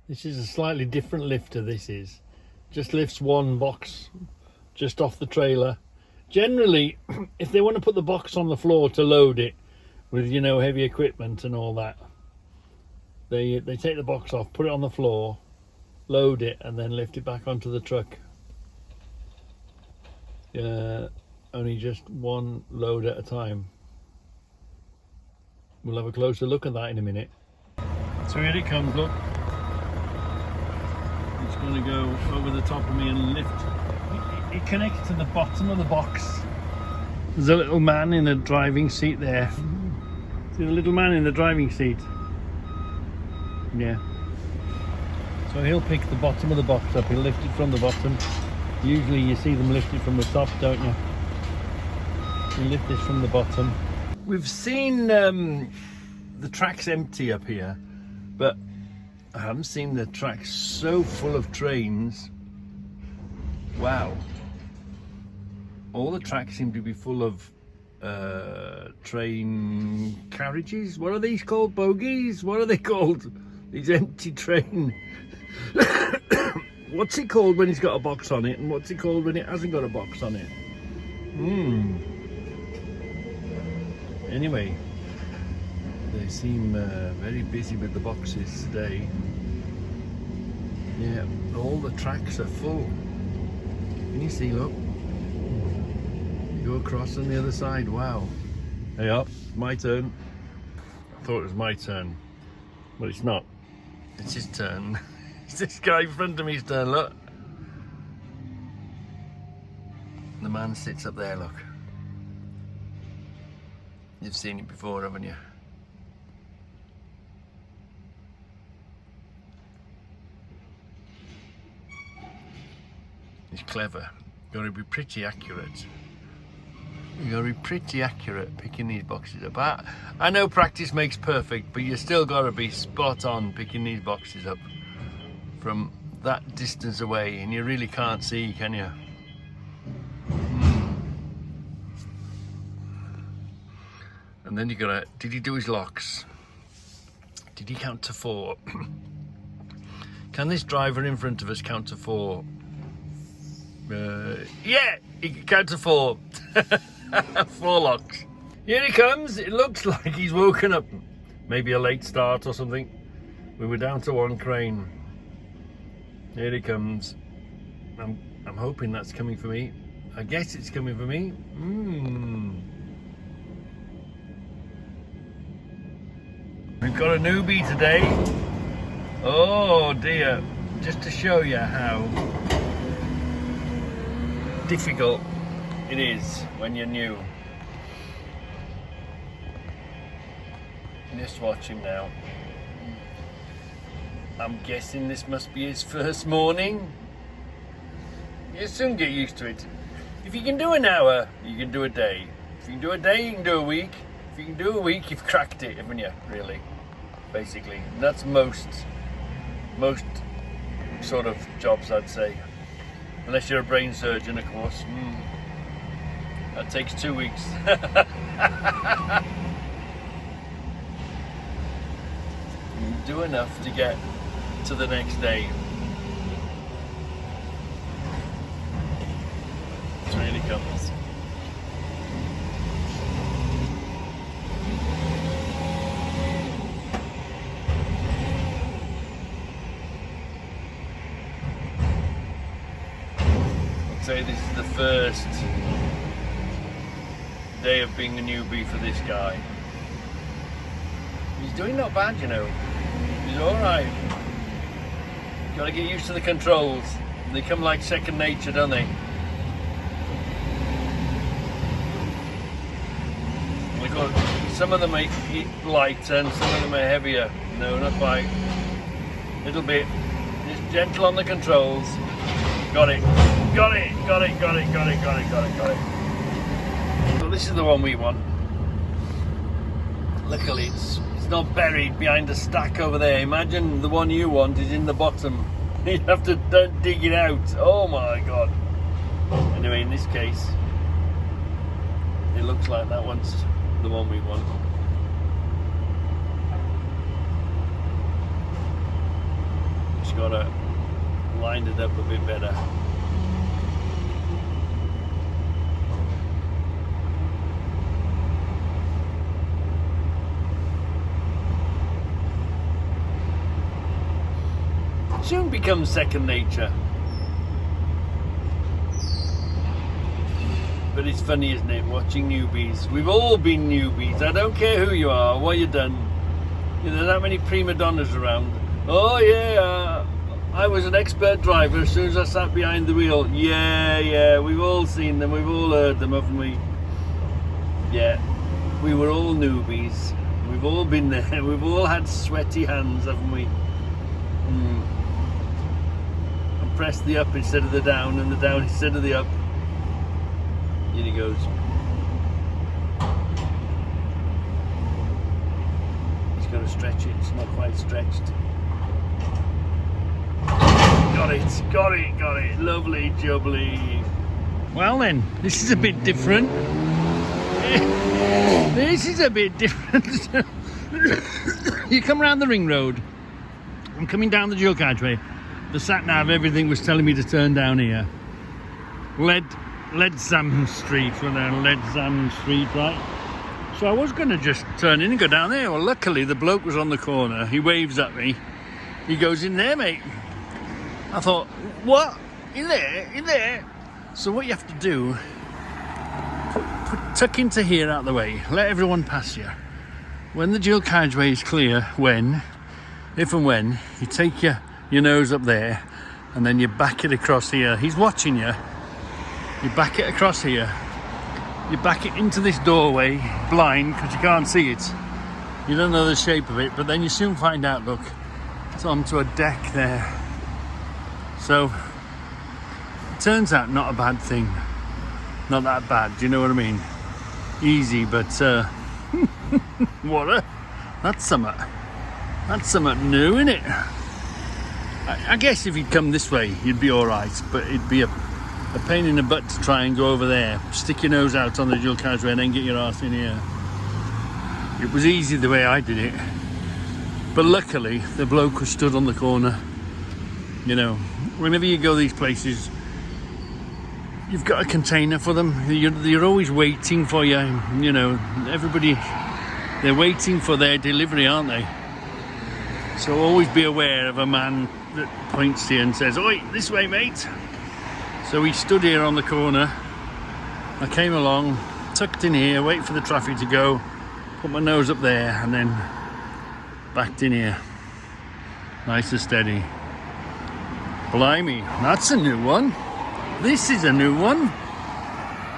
This is a slightly different lifter, this is. Just lifts one box just off the trailer. Generally, if they want to put the box on the floor to load it with, you know, heavy equipment and all that, they take the box off, put it on the floor, load it, and then lift it back onto the truck. Only just one load at a time. We'll have a closer look at that in a minute. So here it comes, look. It's going to go over the top of me and lift. It connects to the bottom of the box. There's a little man in the driving seat there. See the little man in the driving seat? Yeah. So he'll pick the bottom of the box up, he'll lift it from the bottom. Usually you see them lift it from the top, don't you? You lift this from the bottom. We've seen the tracks empty up here, but I haven't seen the tracks so full of trains. Wow. All the tracks seem to be full of train carriages. What are these called? Bogies? What are they called? These empty train. What's it called when it's got a box on it, and what's it called when it hasn't got a box on it? Anyway, they seem very busy with the boxes today. Yeah, all the tracks are full. Can you see, look? You go across on the other side, wow. Hey up, my turn. I thought it was my turn, but it's not. It's his turn. It's this guy in front of me's turn, look. The man sits up there, look. You've seen it before, haven't you? He's clever. Got to be pretty accurate. You got to be pretty accurate picking these boxes up. I know practice makes perfect, but you still got to be spot on picking these boxes up from that distance away, and you really can't see, can you? And then you gotta, did he do his locks? Did he count to 4? Can this driver in front of us count to 4? Yeah, he can count to 4. 4 locks. Here he comes. It looks like he's woken up. Maybe a late start or something. We were down to 1 crane. Here he comes. I'm hoping that's coming for me. I guess it's coming for me. We've got a newbie today. Oh dear. Just to show you how difficult it is when you're new. Just watch him now. I'm guessing this must be his first morning. You'll soon get used to it. If you can do an hour, you can do a day. If you can do a day, you can do a week. If you can do a week, you've cracked it, haven't you? Really, basically. And that's most sort of jobs, I'd say. Unless you're a brain surgeon, of course. That takes 2 weeks. You do enough to get to the next day. It really comes. I'd say this is the first day of being a newbie for this guy. He's doing not bad, you know. He's alright. Gotta get used to the controls. They come like second nature, don't they? We've got some of them are lighter and some of them are heavier. No, not quite. Little bit. Just gentle on the controls. Got it. Got it. Got it. Got it. Got it. Got it. Got it. Got it. So this is the one we want. Luckily it's not buried behind a stack over there. Imagine the one you want is in the bottom. You'd have to dig it out. Oh my god. Anyway, in this case, it looks like that one's the one we want. got to line it up a bit better. Soon becomes second nature. But it's funny, isn't it, watching newbies. We've all been newbies. I don't care who you are, what you've done. You know, there's that many prima donnas around. Oh yeah, I was an expert driver as soon as I sat behind the wheel. Yeah, we've all seen them, we've all heard them, haven't we? Yeah, we were all newbies. We've all been there. We've all had sweaty hands, haven't we? And press the up instead of the down, and the down instead of the up. In he goes. He's got to stretch it, it's not quite stretched. Got it, lovely jubbly. Well then, this is a bit different. This is a bit different. You come around the ring road. I'm coming down the dual carriageway. The sat-nav, everything was telling me to turn down here. Leadzam Street, right? So I was going to just turn in and go down there. Well, luckily the bloke was on the corner. He waves at me. He goes, in there, mate. I thought, what? In there? In there? So what you have to do, tuck into here out the way. Let everyone pass you. When the dual carriageway is clear, if and when, you take your nose up there and then you back it across here. He's watching you. You back it across here. You back it into this doorway, blind, because you can't see it. You don't know the shape of it, but then you soon find out, look, it's onto a deck there. So, it turns out not a bad thing. Not that bad, do you know what I mean? Easy, but, that's something new, innit? I guess if you'd come this way, you'd be alright, but it'd be a pain in the butt to try and go over there, stick your nose out on the dual carriageway and then get your arse in here. It was easy the way I did it, but luckily the bloke was stood on the corner. You know, whenever you go these places, you've got a container for them. You're always waiting for you. You know, everybody, they're waiting for their delivery, aren't they? So always be aware of a man that points to you and says, "Oi, this way, mate." So he stood here on the corner. I came along, tucked in here, wait for the traffic to go, put my nose up there and then backed in here. Nice and steady. Blimey, that's a new one. This is a new one.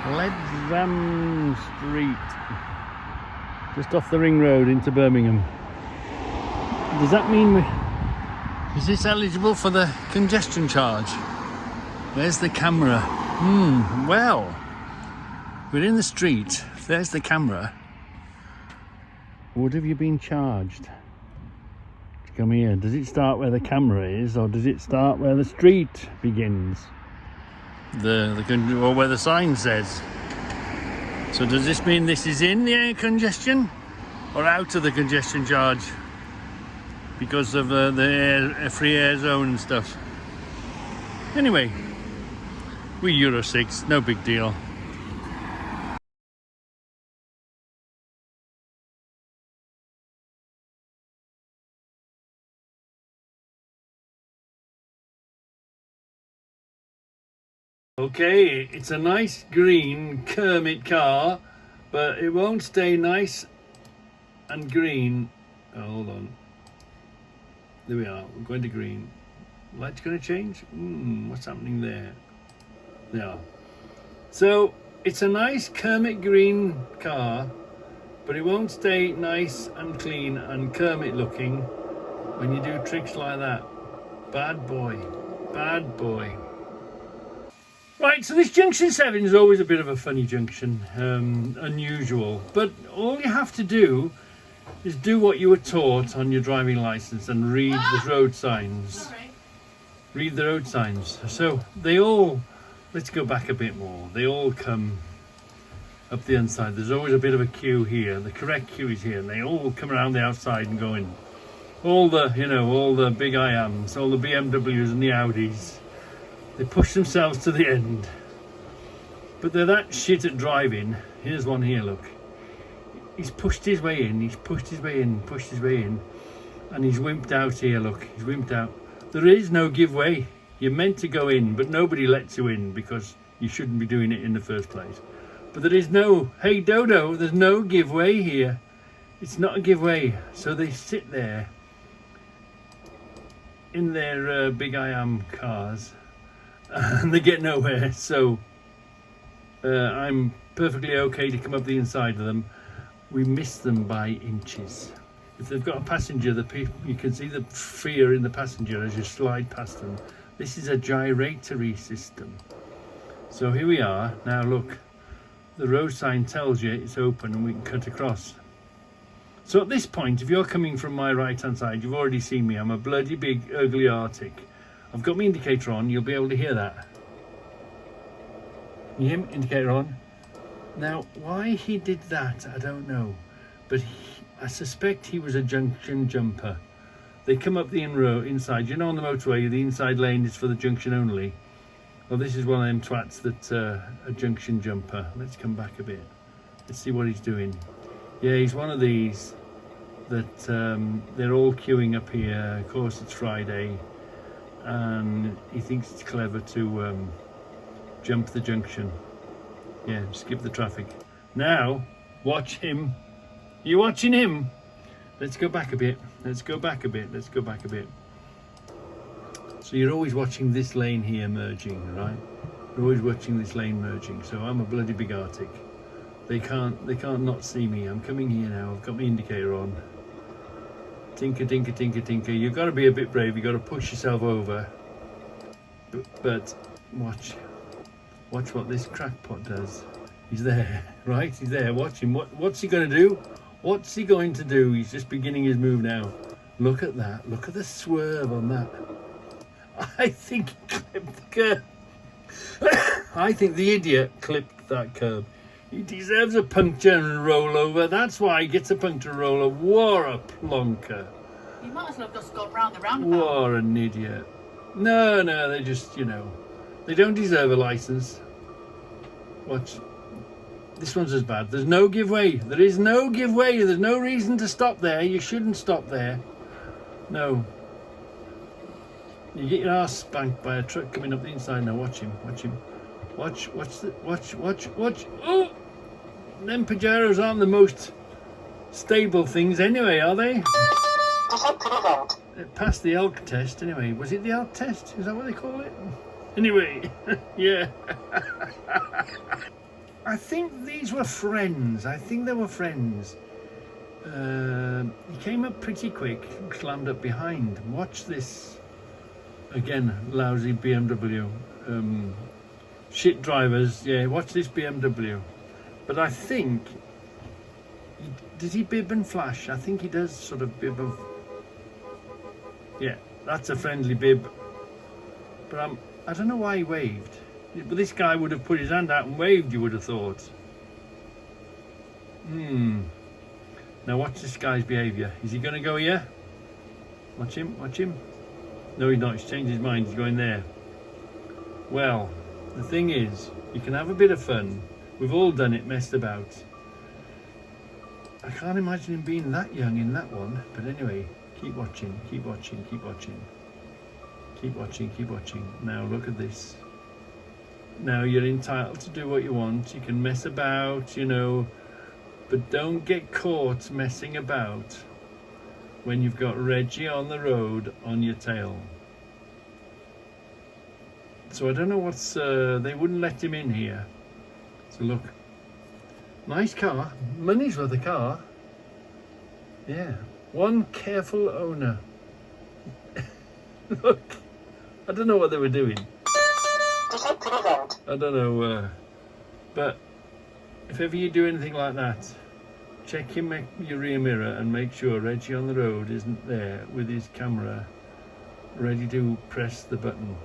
Leadzam Street. Just off the ring road into Birmingham. Does that mean is this eligible for the congestion charge? There's the camera. Well, we're in the street. There's the camera. Would have you been charged to come here? Does it start where the camera is, or does it start where the street begins? Or where the sign says. So does this mean this is in the air congestion or out of the congestion charge because of the free air zone and stuff? Anyway, we're Euro 6, no big deal. Okay, it's a nice green Kermit car, but it won't stay nice and green. Oh, hold on. There we are, we're going to green. Light's going to change? What's happening there? They are. So, it's a nice Kermit green car, but it won't stay nice and clean and Kermit looking when you do tricks like that. Bad boy. Bad boy. Right, so this junction 7 is always a bit of a funny junction, unusual, but all you have to do is do what you were taught on your driving license and read the road signs. Read the road signs. So they all, let's go back a bit more, they all come up the inside. There's always a bit of a queue here. The correct queue is here, and they all come around the outside and go in. All the, you know, all the big IAMs, all the BMWs and the Audis, they push themselves to the end. But they're that shit at driving. Here's one here, look. He's pushed his way in, he's pushed his way in, pushed his way in, and he's wimped out here, look. He's wimped out. There is no give way. You're meant to go in, but nobody lets you in because you shouldn't be doing it in the first place. But there is no, hey Dodo, there's no give way here. It's not a give way. So they sit there in their big IAM cars and they get nowhere. So I'm perfectly okay to come up the inside of them. We miss them by inches. If they've got a passenger, you can see the fear in the passenger as you slide past them. This is a gyratory system. So here we are. Now look, the road sign tells you it's open and we can cut across. So at this point, if you're coming from my right hand side, you've already seen me. I'm a bloody big ugly Arctic. I've got my indicator on, you'll be able to hear that. You hear me? Indicator on. Now, why he did that, I don't know. But I suspect he was a junction jumper. They come up the inside. You know, on the motorway, the inside lane is for the junction only. Well, this is one of them twats that's a junction jumper. Let's come back a bit. Let's see what he's doing. Yeah, he's one of these that they're all queuing up here. Of course, it's Friday. And he thinks it's clever to jump the junction. Yeah, skip the traffic. Now, watch him. You watching him? Let's go back a bit. Let's go back a bit. Let's go back a bit. So you're always watching this lane here merging, right? You're always watching this lane merging. So I'm a bloody big Arctic. They can't not see me. I'm coming here now. I've got my indicator on. Tinker, tinker, tinker, tinker. You've got to be a bit brave. You've got to push yourself over. But watch what this crackpot does. He's there, right? He's there. Watch him. What's he going to do? What's he going to do? He's just beginning his move now. Look at that. Look at the swerve on that. I think he clipped the curb. I think the idiot clipped that curb. He deserves a puncture and roll over. That's why he gets a puncture and roll over. What a plonker. You might as well have just gone round the roundabout. What an idiot. No, they just, you know, they don't deserve a license. Watch. This one's as bad. There's no give way. There is no give way. There's no reason to stop there. You shouldn't stop there. No. You get your ass spanked by a truck coming up the inside. Now watch him. Watch him. Watch. Oh! Them Pajeros aren't the most stable things anyway, are they? It passed the elk test anyway. Was it the elk test? Is that what they call it? Anyway, yeah. I think these were friends. I think they were friends. He came up pretty quick, slammed up behind. Watch this. Again, lousy BMW. Shit drivers. Yeah, watch this BMW. But I think, does he bib and flash? I think he does sort of bib and... Yeah, that's a friendly bib. But I don't know why he waved. But this guy would have put his hand out and waved, you would have thought. Now watch this guy's behaviour. Is he going to go here? Watch him, watch him. No, he's not. He's changed his mind. He's going there. Well, the thing is, you can have a bit of fun. We've all done it, messed about. I can't imagine him being that young in that one. But anyway, keep watching, keep watching, keep watching. Keep watching, keep watching. Now look at this. Now you're entitled to do what you want. You can mess about, you know, but don't get caught messing about when you've got Reggie on the road on your tail. So I don't know what's, they wouldn't let him in here. So look, nice car, money's worth a car. Yeah, one careful owner. Look, I don't know what they were doing. I don't know, but if ever you do anything like that, check your rear mirror and make sure Reggie on the road isn't there with his camera ready to press the button.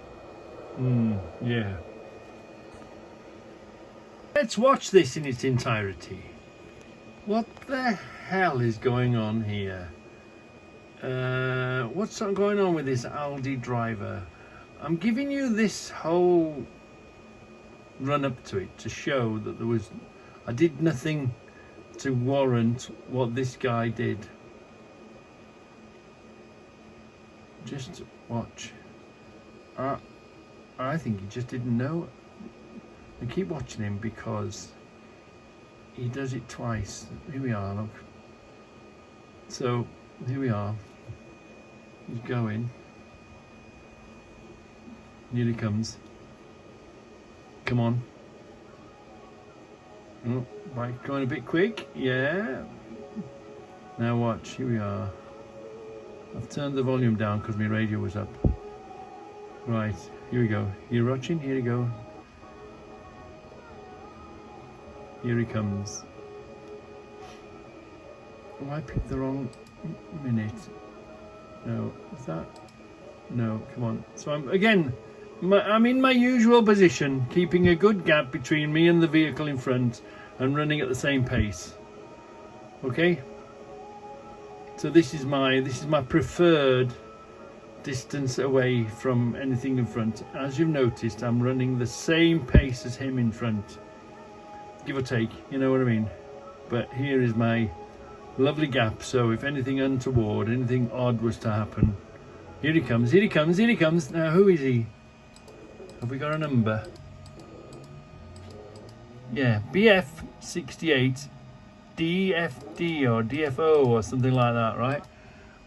Yeah. Let's watch this in its entirety. What the hell is going on here? What's going on with this Aldi driver? I'm giving you this whole run up to it to show that I did nothing to warrant what this guy did. Just watch. I think he just didn't know. I keep watching him because he does it twice. Here we are, look. So here we are. He's going. Here he comes. Come on. Oh, bike going a bit quick. Yeah. Now watch. Here we are. I've turned the volume down because my radio was up. Right. Here we go. You're watching? Here we go. Here he comes. Oh, I picked the wrong minute. No, is that? No, come on. So I'm in my usual position, keeping a good gap between me and the vehicle in front and running at the same pace. Okay? So this is my preferred distance away from anything in front. As you've noticed, I'm running the same pace as him in front. Give or take, you know what I mean? But here is my lovely gap, so if anything untoward, anything odd was to happen, here he comes, here he comes, here he comes. Now who is he? Have we got a number? Yeah, BF68 DFD or DFO or something like that, right?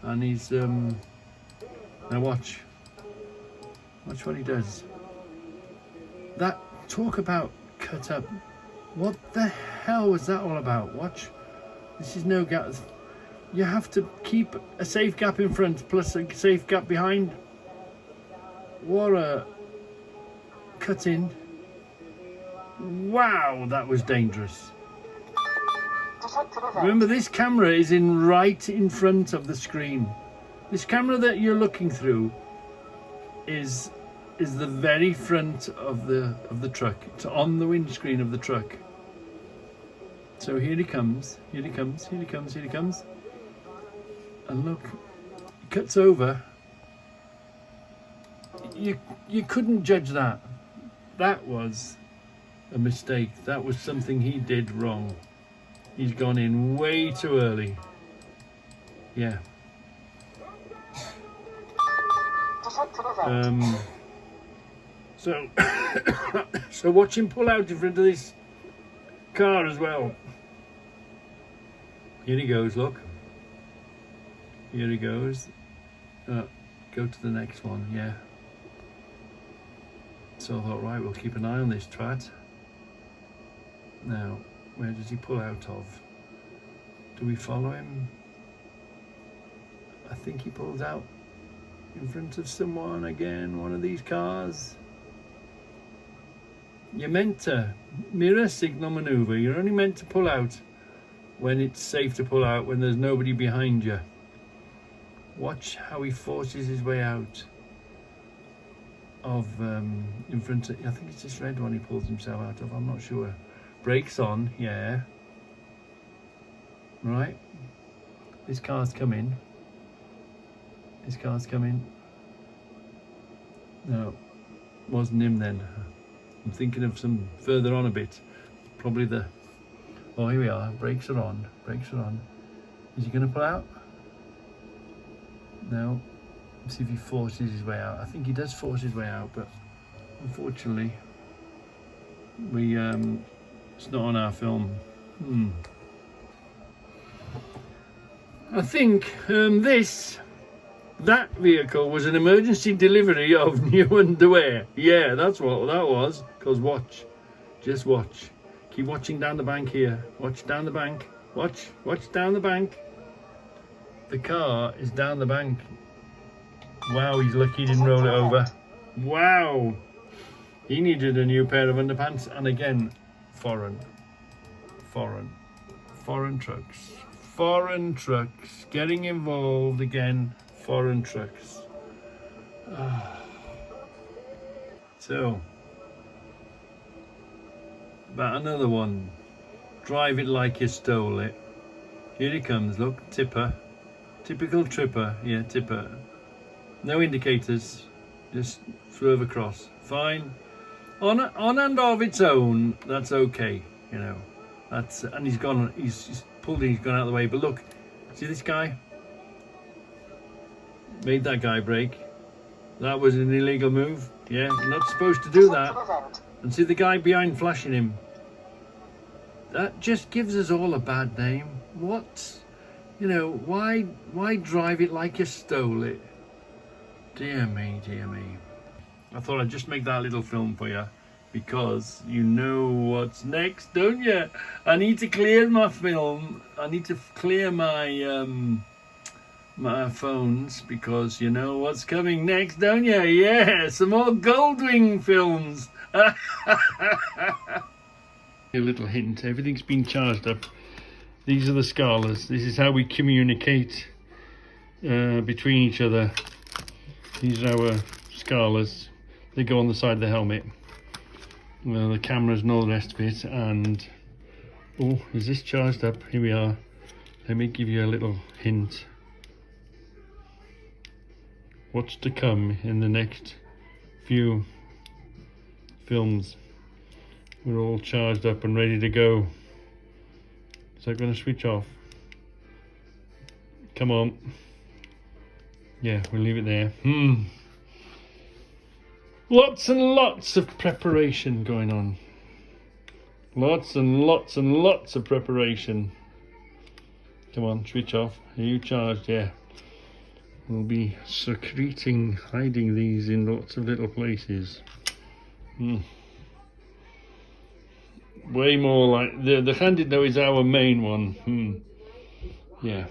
And he's now watch what he does. That talk about cut up. What the hell was that all about? Watch. This is no gap. You have to keep a safe gap in front plus a safe gap behind. What a cut in. Wow, that was dangerous. Remember, this camera is right in front of the screen. This camera that you're looking through is the very front of the truck. It's on the windscreen of the truck. So here he comes, here he comes, here he comes, here he comes. And look, he cuts over. You couldn't judge that. That was a mistake. That was something he did wrong. He's gone in way too early. Yeah. So watch him pull out in front of this car as well. Here he goes, look. Here he goes. Go to the next one, yeah. So I thought, right, we'll keep an eye on this twat. Now, where does he pull out of? Do we follow him? I think he pulls out in front of someone again, one of these cars. You're meant to mirror signal maneuver. You're only meant to pull out when it's safe to pull out, when there's nobody behind you. Watch how he forces his way out of in front of, I think it's this red one he pulls himself out of, I'm not sure. Brakes on, yeah. Right. This car's coming. This car's coming. No, wasn't him then. I'm thinking of some further on a bit. Probably the, oh here we are, brakes are on, brakes are on. Is he going to pull out? No. Let's see if he forces his way out. I think he does force his way out, but unfortunately it's not on our film. I think that vehicle was an emergency delivery of new underwear. Yeah, that's what that was. Because watch, just watch. Keep watching down the bank here. Watch down the bank. Watch down the bank. The car is down the bank. Wow, he's lucky he didn't roll it over. Wow. He needed a new pair of underpants. And again, foreign trucks. Foreign trucks. Getting involved again. Foreign trucks. So, about another one. Drive it like you stole it. Here he comes, look, tipper Typical tripper, yeah, tipper. No indicators, just swerve across. Fine. On and of its own, that's okay, you know. That's and he's gone. He's pulled in. He's gone out of the way. But look, see this guy? Made that guy brake. That was an illegal move. Yeah, you're not supposed to do that. And see the guy behind flashing him. That just gives us all a bad name. What? You know, why drive it like you stole it? Dear me, dear me. I thought I'd just make that little film for you because you know what's next, don't you? I need to clear my film. I need to clear my my phones because you know what's coming next, don't you? Yeah, some more Goldwing films. A little hint, everything's been charged up. These are the scalas. This is how we communicate between each other. These are our scalas. They go on the side of the helmet. Well, the cameras and all the rest of it. And oh, is this charged up? Here we are. Let me give you a little hint. What's to come in the next few films. We're all charged up and ready to go. Is that going to switch off? Come on. Yeah, we'll leave it there. Lots and lots of preparation going on. Lots and lots and lots of preparation. Come on, switch off. Are you charged? Yeah. We'll be secreting, hiding these in lots of little places. Way more like the handed though is our main one. Yeah.